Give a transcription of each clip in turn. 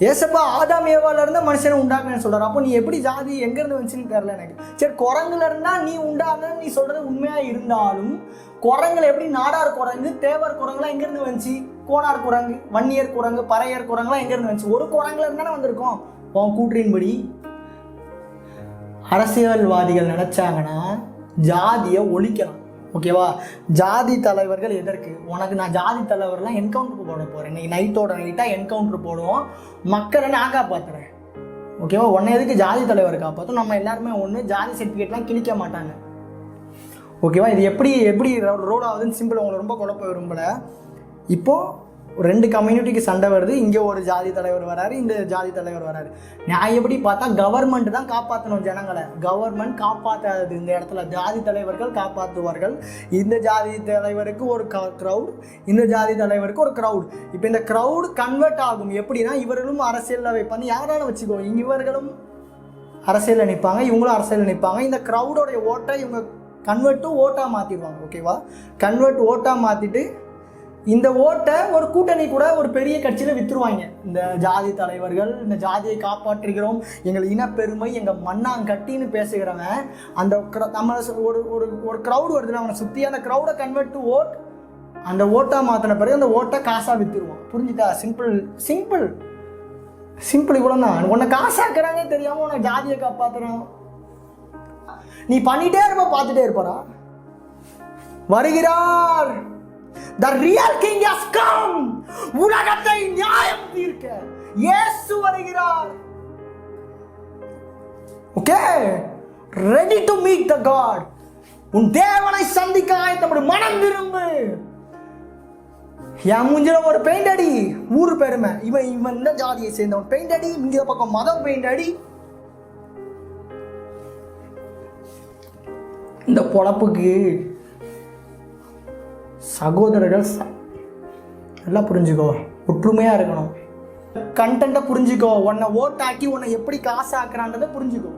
ஏசப்பா ஆதாம் ஏவால இருந்தா மனுஷனை உண்டாக்குன்னு சொல்றாரு. அப்போ நீ எப்படி ஜாதி எங்க இருந்து வந்துச்சுன்னு தெரியல எனக்கு. சரி, குரங்குல இருந்தா நீ உண்டான நீ சொல்றது உண்மையா இருந்தாலும் குரங்குல எப்படி நாடார் குரங்கு தேவர் குரங்குலாம் எங்க இருந்து வந்துச்சு? கோனார் குரங்கு, வன்னியர் குரங்கு, பறையர் குரங்குலாம் எங்க இருந்து வந்துச்சு? ஒரு குரங்குல இருந்தானே வந்திருக்கோம். உன் கூற்றின்படி அரசியல்வாதிகள் நினைச்சாங்கன்னா ஜாதியை ஒழிக்கலாம். ஓகேவா? ஜாதி தலைவர்கள் எதற்கு? உனக்கு நான் ஜாதி தலைவர்லாம் என்கவுண்டர் போட போகிறேன். இன்னைக்கு நைட்டோட நைட்டாக என்கவுண்டர் போடுவோம். மக்களை நான் காப்பாற்றுறேன். ஓகேவா? உன்னை எதுக்கு ஜாதி தலைவர் காப்பாற்றும்? நம்ம எல்லாருமே ஒன்று. ஜாதி சர்டிஃபிகேட்லாம் கிழிக்க மாட்டாங்க. ஓகேவா? இது எப்படி ரோட் ஆகுதுன்னு சிம்பிள். உங்களை ரொம்ப குழப்ப விரும்பலை. இப்போது 2 கம்யூனிட்டிக்கு சண்டை வருது. இங்கே ஒரு ஜாதி தலைவர் வராரு, இந்த ஜாதி தலைவர் வராரு. நான் எப்படி பார்த்தா கவர்மெண்ட் தான் காப்பாற்றணும் ஜனங்களை. கவர்மெண்ட் காப்பாற்றாது. இந்த இடத்துல ஜாதி தலைவர்கள் காப்பாற்றுவார்கள். இந்த ஜாதி தலைவருக்கு ஒரு க்ரௌட், இந்த ஜாதி தலைவருக்கு ஒரு க்ரௌட். இப்போ இந்த க்ரௌட் கன்வெர்ட் ஆகும் எப்படின்னா, இவர்களும் அரசியலில் வைப்பாங்க. யாராலும் வச்சுக்கோ, இவர்களும் அரசியலில் நிற்பாங்க, இவங்களும் அரசியலில் நிற்பாங்க. இந்த க்ரௌடோடைய ஓட்டை இவங்க கன்வெர்ட் ஓட்டாக மாற்றிடுவாங்க. ஓகேவா? கன்வெர்ட் ஓட்டாக மாற்றிட்டு இந்த ஓட்டை ஒரு கூட்டணி கூட ஒரு பெரிய கட்சியில் விற்றுருவாங்க. இந்த ஜாதி தலைவர்கள் இந்த ஜாதியை காப்பாற்றுகிறோம், எங்கள் இனப்பெருமை, எங்கள் மண்ணாங்கட்டின்னு பேசுகிறவன் அந்த நம்ம ஒரு ஒரு ஒரு க்ரௌடு வருதுன்னு அவனை சுற்றி அந்த க்ரௌடை கன்வெர்ட் டு ஓட், அந்த ஓட்டாக மாற்றின பிறகு அந்த ஓட்டை காசாக விற்றுருவான். புரிஞ்சுட்டா? சிம்பிள் இவ்வளோ தான். உன்னை காசாக்குறாங்க தெரியாமல் உன்னை ஜாதியை காப்பாற்றுறான். நீ பண்ணிட்டே இருப்ப, பார்த்துட்டே இருப்பாரா? வருகிறார், the real king has come. உலகத்தை நியாயம் தீர்க்க இயேசு வருகிறார். Okay, ready to meet the God. உன் தேவனை சந்திக்க ஆயத்தப்படு. மனம் திரும்பு. என் மூஞ்சில ஒரு பெயிண்ட் அடி, ஊர் பெருமை, இவன் இந்த ஜாதியை சேர்ந்தவன் பெயிண்ட் அடி, இங்க பக்கம் மதம் பெயிண்ட் அடி. இந்த பொழப்புக்கு சகோதரர்கள் எல்லாம் புரிஞ்சுக்கோ, ஒற்றுமையாக இருக்கணும். கண்டென்ட்டை புரிஞ்சுக்கோ, உன்னை ஓட்டாக்கி உன்னை எப்படி காசு ஆக்குறான்றதை புரிஞ்சுக்கோ.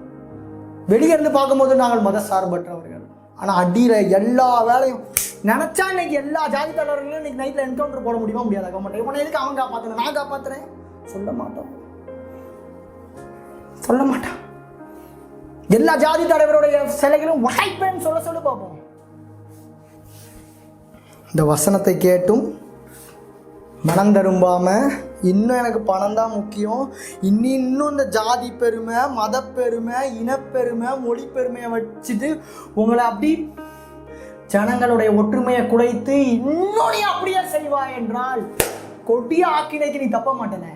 வெளியே இருந்து பார்க்கும்போது நாங்கள் மத சார்பற்றவர்கள், ஆனால் அடியில் எல்லா வேலையும் நினச்சா இன்னைக்கு எல்லா ஜாதி தலைவர்களும் இன்னைக்கு நைட்டில் என்கவுண்டர் போட முடியுமா? முடியாத கவர்மெண்ட். உன்னை எதுக்கு அவன் காப்பாற்றணும், நான் காப்பாற்றுறேன்? சொல்ல மாட்டான். எல்லா ஜாதி தலைவருடைய சிலைகளும் உடைப்பேன்னு சொல்ல பார்ப்போம். இந்த வசனத்தை கேட்டும் மனம் தரும்பாம, இன்னும் எனக்கு பணம் தான் முக்கியம், இன்னும் இந்த ஜாதி பெருமை, மத பெருமை, இனப்பெருமை, மொழி பெருமையை வச்சுட்டு உங்களை அப்படி ஜனங்களுடைய ஒற்றுமையை குலைத்து இன்னும் நீ அப்படியே செய்வாய் என்றால் கொடிய ஆக்கினைக்கு நீ தப்ப மாட்டேன.